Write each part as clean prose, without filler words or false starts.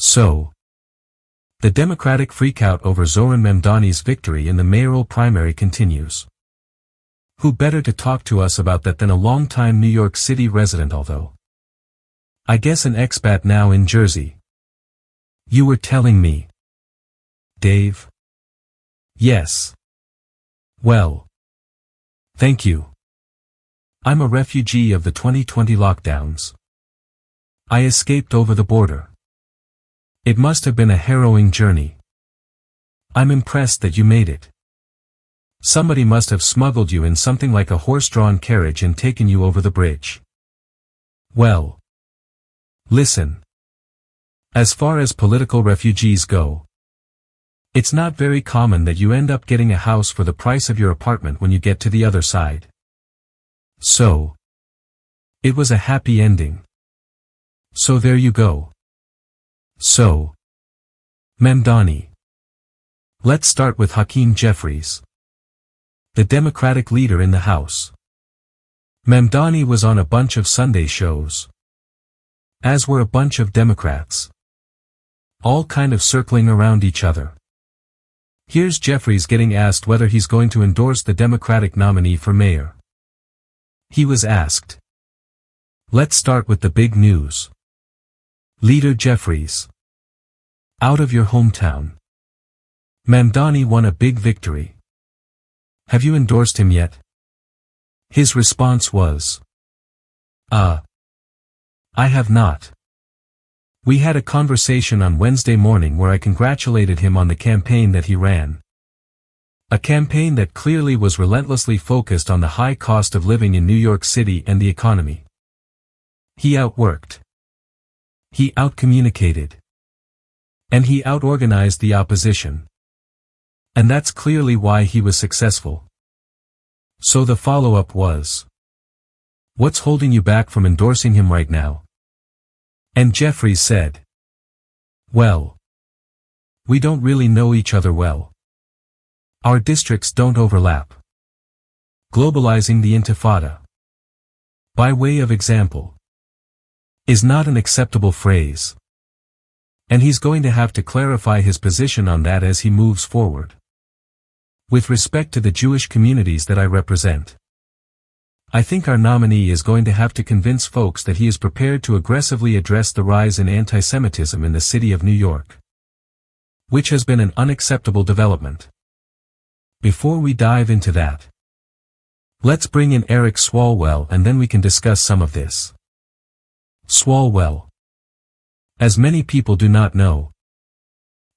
So, the Democratic freakout over Zohran Memdani's victory in the mayoral primary continues. Who better to talk to us about that than a long-time New York City resident, although I guess an expat now in Jersey. You were telling me, Dave? Yes. Well, thank you. I'm a refugee of the 2020 lockdowns. I escaped over the border. It must have been a harrowing journey. I'm impressed that you made it. Somebody must have smuggled you in something like a horse-drawn carriage and taken you over the bridge. Well, listen. As far as political refugees go, it's not very common that you end up getting a house for the price of your apartment when you get to the other side. So, it was a happy ending. So there you go. So, Memdani. Let's start with Hakeem Jeffries, the Democratic leader in the House. Memdani was on a bunch of Sunday shows, as were a bunch of Democrats, all kind of circling around each other. Here's Jeffries getting asked whether he's going to endorse the Democratic nominee for mayor. He was asked. Let's start with the big news. Leader Jeffries. Out of your hometown. Memdani won a big victory. Have you endorsed him yet? His response was, I have not. We had a conversation on Wednesday morning where I congratulated him on the campaign that he ran. A campaign that clearly was relentlessly focused on the high cost of living in New York City and the economy. He outworked. He outcommunicated. And he outorganized the opposition. And that's clearly why he was successful. So the follow-up was, what's holding you back from endorsing him right now? And Jeffries said, well, we don't really know each other well. Our districts don't overlap. Globalizing the Intifada, by way of example, is not an acceptable phrase. And he's going to have to clarify his position on that as he moves forward. With respect to the Jewish communities that I represent, I think our nominee is going to have to convince folks that he is prepared to aggressively address the rise in antisemitism in the city of New York, which has been an unacceptable development. Before we dive into that, let's bring in Eric Swalwell and then we can discuss some of this. Swalwell, as many people do not know,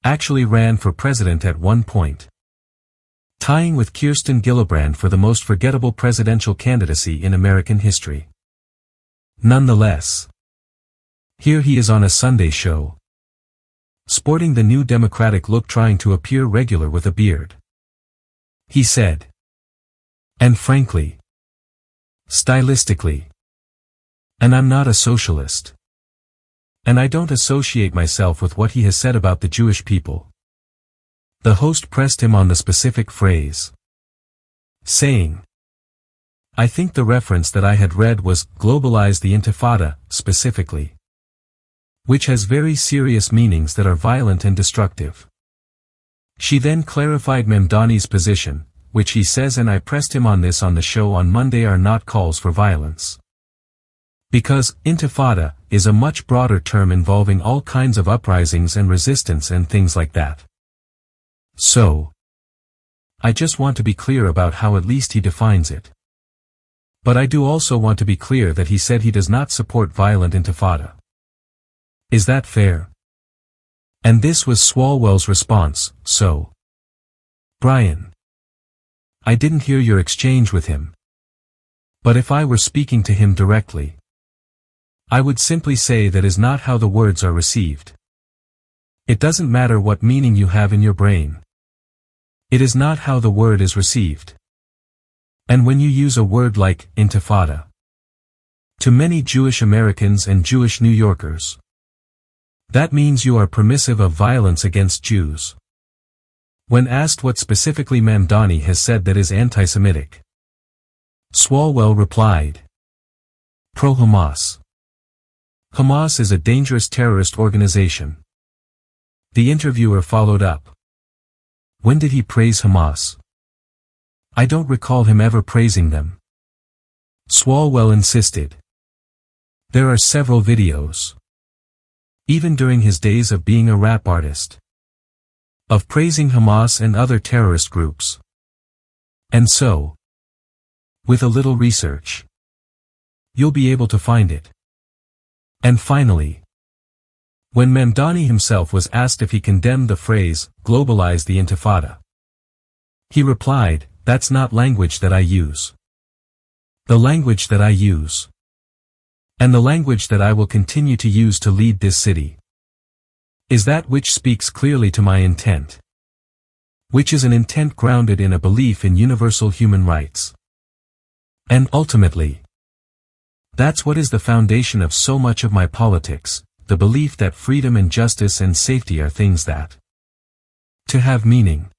actually ran for president at one point, tying with Kirsten Gillibrand for the most forgettable presidential candidacy in American history. Nonetheless, here he is on a Sunday show, sporting the new Democratic look, trying to appear regular with a beard. He said, and frankly, stylistically, and I'm not a socialist. And I don't associate myself with what he has said about the Jewish people. The host pressed him on the specific phrase, saying, I think the reference that I had read was globalize the Intifada, specifically, which has very serious meanings that are violent and destructive. She then clarified Memdani's position, which he says, and I pressed him on this on the show on Monday, are not calls for violence. Because Intifada is a much broader term involving all kinds of uprisings and resistance and things like that. So, I just want to be clear about how at least he defines it. But I do also want to be clear that he said he does not support violent Intifada. Is that fair? And this was Swalwell's response. So, Brian, I didn't hear your exchange with him. But if I were speaking to him directly, I would simply say that is not how the words are received. It doesn't matter what meaning you have in your brain. It is not how the word is received. And when you use a word like Intifada, to many Jewish Americans and Jewish New Yorkers, that means you are permissive of violence against Jews. When asked what specifically Memdani has said that is anti-Semitic, Swalwell replied, pro-Hamas. Hamas is a dangerous terrorist organization. The interviewer followed up. When did he praise Hamas? I don't recall him ever praising them. Swalwell insisted. There are several videos. Even during his days of being a rap artist. Of praising Hamas and other terrorist groups. And so, with a little research, you'll be able to find it. And finally, when Mamdani himself was asked if he condemned the phrase, globalize the Intifada, he replied, that's not language that I use. The language that I use, and the language that I will continue to use to lead this city, is that which speaks clearly to my intent, which is an intent grounded in a belief in universal human rights. And ultimately, that's what is the foundation of so much of my politics, the belief that freedom and justice and safety are things that, to have meaning,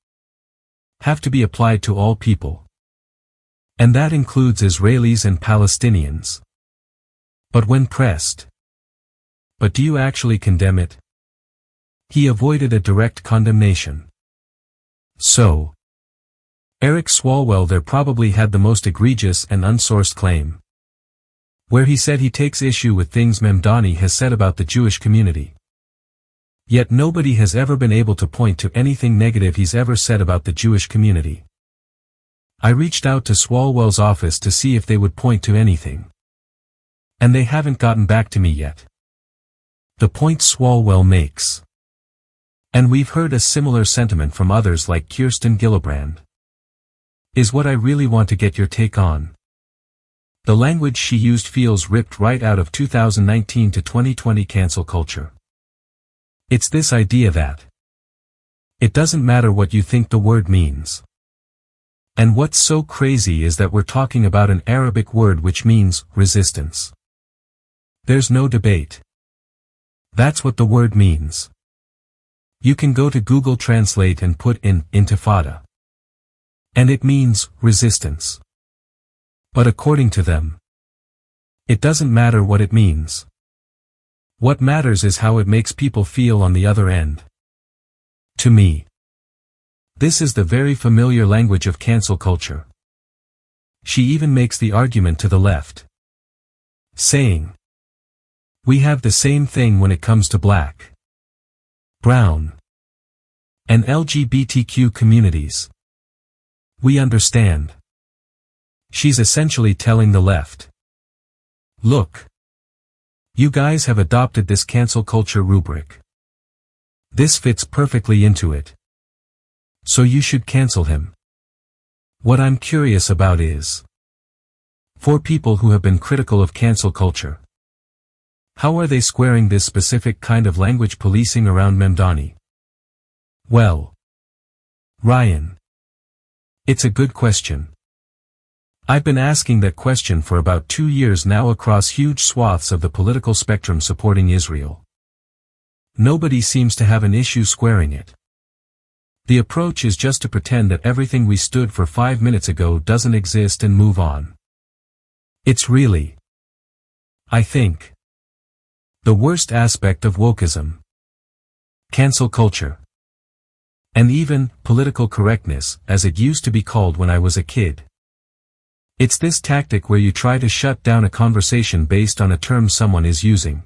have to be applied to all people. And that includes Israelis and Palestinians. But when pressed, but do you actually condemn it? He avoided a direct condemnation. So, Eric Swalwell there probably had the most egregious and unsourced claim, where he said he takes issue with things Mamdani has said about the Jewish community. Yet nobody has ever been able to point to anything negative he's ever said about the Jewish community. I reached out to Swalwell's office to see if they would point to anything. And they haven't gotten back to me yet. The point Swalwell makes, and we've heard a similar sentiment from others like Kirsten Gillibrand, is what I really want to get your take on. The language she used feels ripped right out of 2019 to 2020 cancel culture. It's this idea that it doesn't matter what you think the word means. And what's so crazy is that we're talking about an Arabic word which means resistance. There's no debate. That's what the word means. You can go to Google Translate and put in Intifada, and it means resistance. But according to them, it doesn't matter what it means. What matters is how it makes people feel on the other end. To me, this is the very familiar language of cancel culture. She even makes the argument to the left, saying, we have the same thing when it comes to black, brown, and LGBTQ communities. We understand. She's essentially telling the left, look, you guys have adopted this cancel culture rubric. This fits perfectly into it. So you should cancel him. What I'm curious about is, for people who have been critical of cancel culture, how are they squaring this specific kind of language policing around Mamdani? Well, Ryan, it's a good question. I've been asking that question for about 2 years now across huge swaths of the political spectrum supporting Israel. Nobody seems to have an issue squaring it. The approach is just to pretend that everything we stood for 5 minutes ago doesn't exist and move on. It's really, I think, the worst aspect of wokeism. Cancel culture. And even political correctness, as it used to be called when I was a kid. It's this tactic where you try to shut down a conversation based on a term someone is using.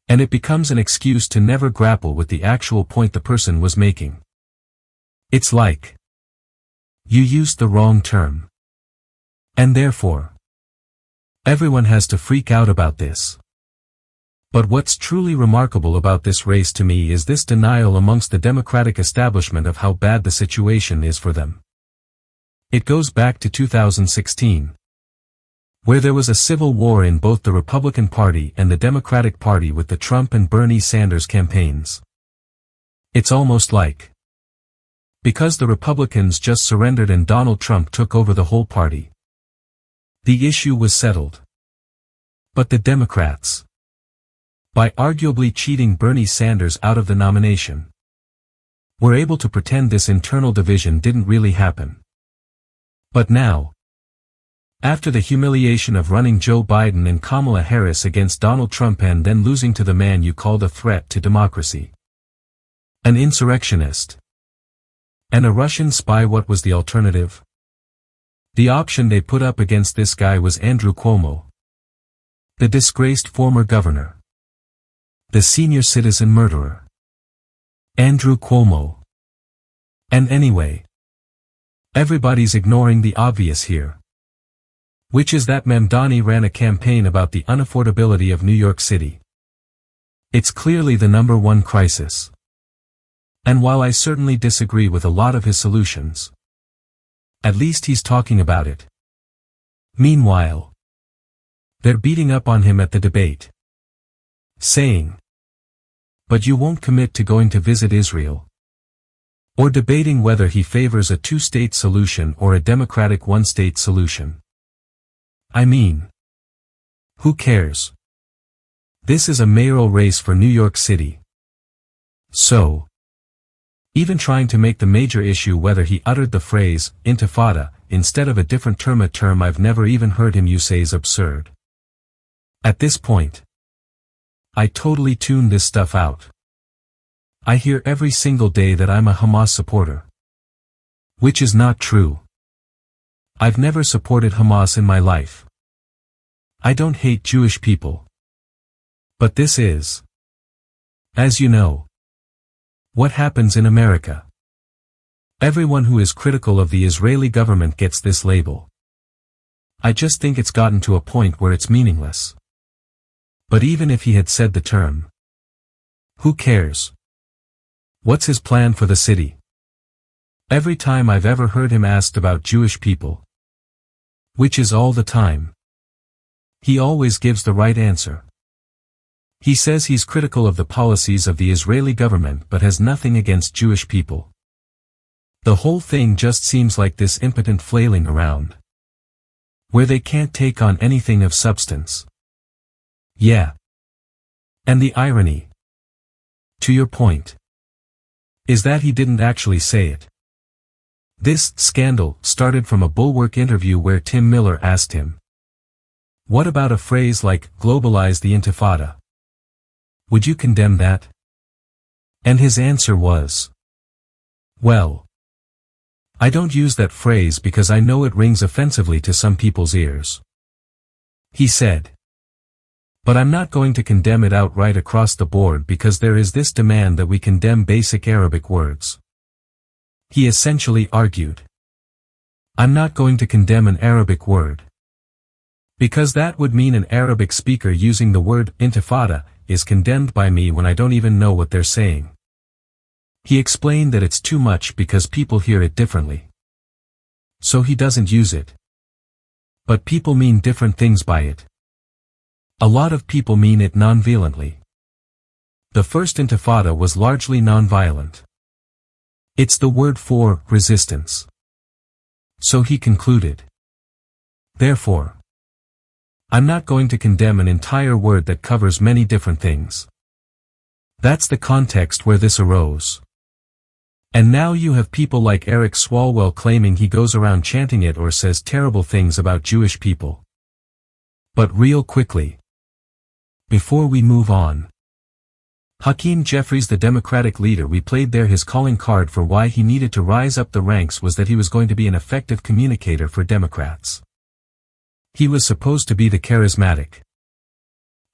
And it becomes an excuse to never grapple with the actual point the person was making. It's like, you used the wrong term. And therefore, everyone has to freak out about this. But what's truly remarkable about this race to me is this denial amongst the Democratic establishment of how bad the situation is for them. It goes back to 2016, where there was a civil war in both the Republican Party and the Democratic Party with the Trump and Bernie Sanders campaigns. It's almost like, because the Republicans just surrendered and Donald Trump took over the whole party, the issue was settled. But the Democrats, by arguably cheating Bernie Sanders out of the nomination, were able to pretend this internal division didn't really happen. But now, after the humiliation of running Joe Biden and Kamala Harris against Donald Trump and then losing to the man you called a threat to democracy, An insurrectionist. And a Russian spy. What was the alternative? The option they put up against this guy was Andrew Cuomo, the disgraced former governor, the senior citizen murderer. Andrew Cuomo. And anyway, everybody's ignoring the obvious here, which is that Mamdani ran a campaign about the unaffordability of New York City. It's clearly the #1 crisis. And while I certainly disagree with a lot of his solutions, at least he's talking about it. Meanwhile, they're beating up on him at the debate, saying, "But you won't commit to going to visit Israel," or debating whether he favors a two-state solution or a democratic one-state solution. I mean, who cares? This is a mayoral race for New York City. So, even trying to make the major issue whether he uttered the phrase, intifada, instead of a different term, a term I've never even heard him use, is absurd. At this point, I totally tune this stuff out. I hear every single day that I'm a Hamas supporter. Which is not true. I've never supported Hamas in my life. I don't hate Jewish people. But this is, as you know, what happens in America. Everyone who is critical of the Israeli government gets this label. I just think it's gotten to a point where it's meaningless. But even if he had said the term, who cares? What's his plan for the city? Every time I've ever heard him asked about Jewish people, which is all the time, he always gives the right answer. He says he's critical of the policies of the Israeli government but has nothing against Jewish people. The whole thing just seems like this impotent flailing around, where they can't take on anything of substance. Yeah. And the irony, to your point, is that he didn't actually say it. This scandal started from a Bulwark interview where Tim Miller asked him, "What about a phrase like, globalize the intifada? Would you condemn that?" And his answer was, "Well, I don't use that phrase because I know it rings offensively to some people's ears." He said, "But I'm not going to condemn it outright across the board because there is this demand that we condemn basic Arabic words." He essentially argued, "I'm not going to condemn an Arabic word, because that would mean an Arabic speaker using the word intifada is condemned by me when I don't even know what they're saying." He explained that it's too much because people hear it differently. So he doesn't use it. But people mean different things by it. A lot of people mean it non-violently. The first intifada was largely non-violent. It's the word for resistance. So he concluded, "Therefore, I'm not going to condemn an entire word that covers many different things." That's the context where this arose. And now you have people like Eric Swalwell claiming he goes around chanting it or says terrible things about Jewish people. But real quickly, before we move on, Hakeem Jeffries, the Democratic leader we played there, his calling card for why he needed to rise up the ranks was that he was going to be an effective communicator for Democrats. He was supposed to be the charismatic,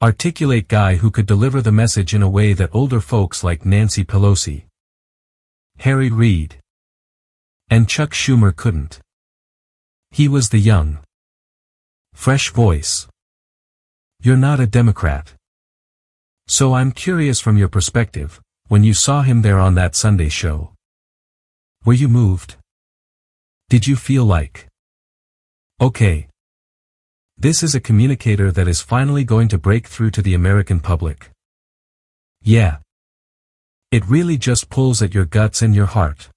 articulate guy who could deliver the message in a way that older folks like Nancy Pelosi, Harry Reid, and Chuck Schumer couldn't. He was the young, fresh voice. You're not a Democrat. So I'm curious from your perspective, when you saw him there on that Sunday show, were you moved? Did you feel like, okay, this is a communicator that is finally going to break through to the American public? Yeah. It really just pulls at your guts and your heart.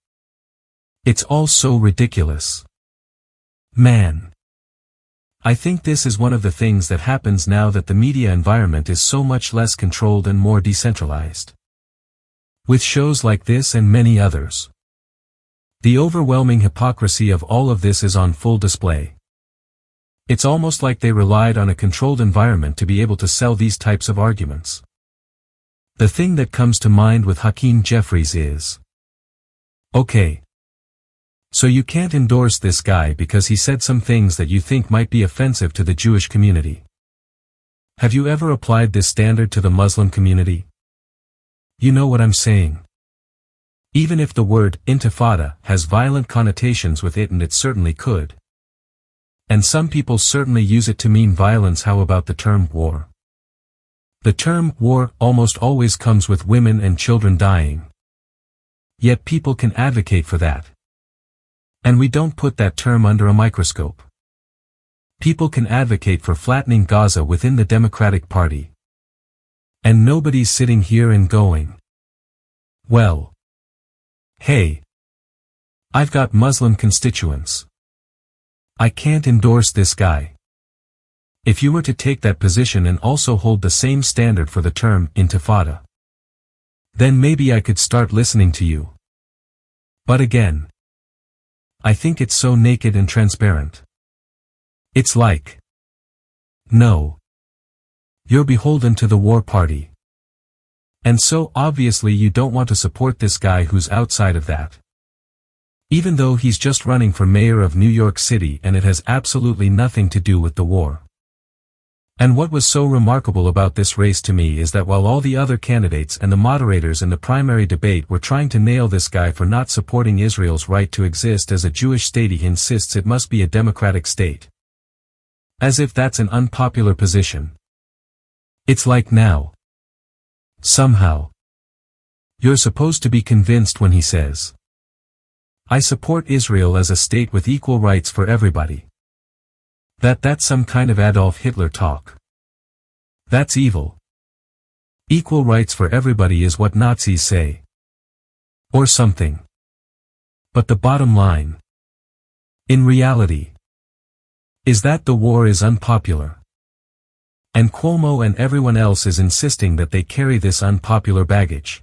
It's all so ridiculous. Man. I think this is one of the things that happens now that the media environment is so much less controlled and more decentralized. With shows like this and many others, the overwhelming hypocrisy of all of this is on full display. It's almost like they relied on a controlled environment to be able to sell these types of arguments. The thing that comes to mind with Hakeem Jeffries is, okay, so you can't endorse this guy because he said some things that you think might be offensive to the Jewish community. Have you ever applied this standard to the Muslim community? You know what I'm saying. Even if the word intifada has violent connotations with it, and it certainly could. And some people certainly use it to mean violence. How about the term war? The term war almost always comes with women and children dying. Yet people can advocate for that. And we don't put that term under a microscope. People can advocate for flattening Gaza within the Democratic Party. And nobody's sitting here and going, well, hey, I've got Muslim constituents. I can't endorse this guy. If you were to take that position and also hold the same standard for the term intifada, then maybe I could start listening to you. But again, I think it's so naked and transparent. It's like, no, you're beholden to the war party. And so obviously you don't want to support this guy who's outside of that. Even though he's just running for mayor of New York City and it has absolutely nothing to do with the war. And what was so remarkable about this race to me is that while all the other candidates and the moderators in the primary debate were trying to nail this guy for not supporting Israel's right to exist as a Jewish state, he insists it must be a democratic state. As if that's an unpopular position. It's like now, somehow, you're supposed to be convinced when he says, I support Israel as a state with equal rights for everybody. That's some kind of Adolf Hitler talk. That's evil. Equal rights for everybody is what Nazis say. Or something. But the bottom line, in reality, is that the war is unpopular. And Cuomo and everyone else is insisting that they carry this unpopular baggage.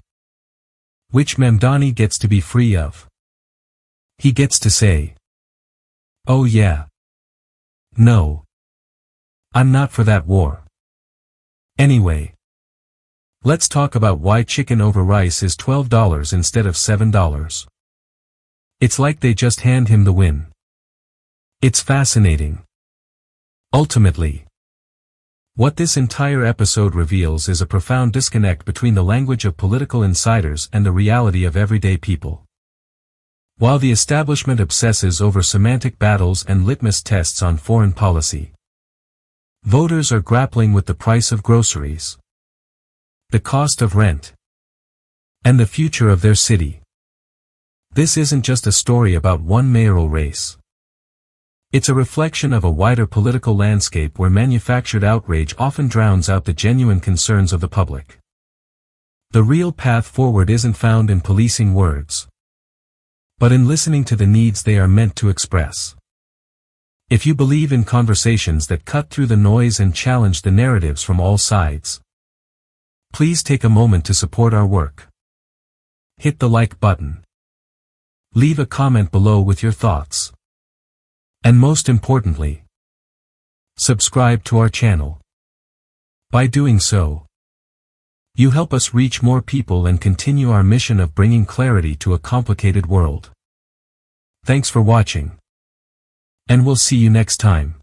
Which Mamdani gets to be free of. He gets to say, oh yeah. No. I'm not for that war. Anyway. Let's talk about why chicken over rice is $12 instead of $7. It's like they just hand him the win. It's fascinating. Ultimately, what this entire episode reveals is a profound disconnect between the language of political insiders and the reality of everyday people. While the establishment obsesses over semantic battles and litmus tests on foreign policy, voters are grappling with the price of groceries, the cost of rent, and the future of their city. This isn't just a story about one mayoral race. It's a reflection of a wider political landscape where manufactured outrage often drowns out the genuine concerns of the public. The real path forward isn't found in policing words, but in listening to the needs they are meant to express. If you believe in conversations that cut through the noise and challenge the narratives from all sides, please take a moment to support our work. Hit the like button. Leave a comment below with your thoughts. And most importantly, subscribe to our channel. By doing so, you help us reach more people and continue our mission of bringing clarity to a complicated world. Thanks for watching. And we'll see you next time.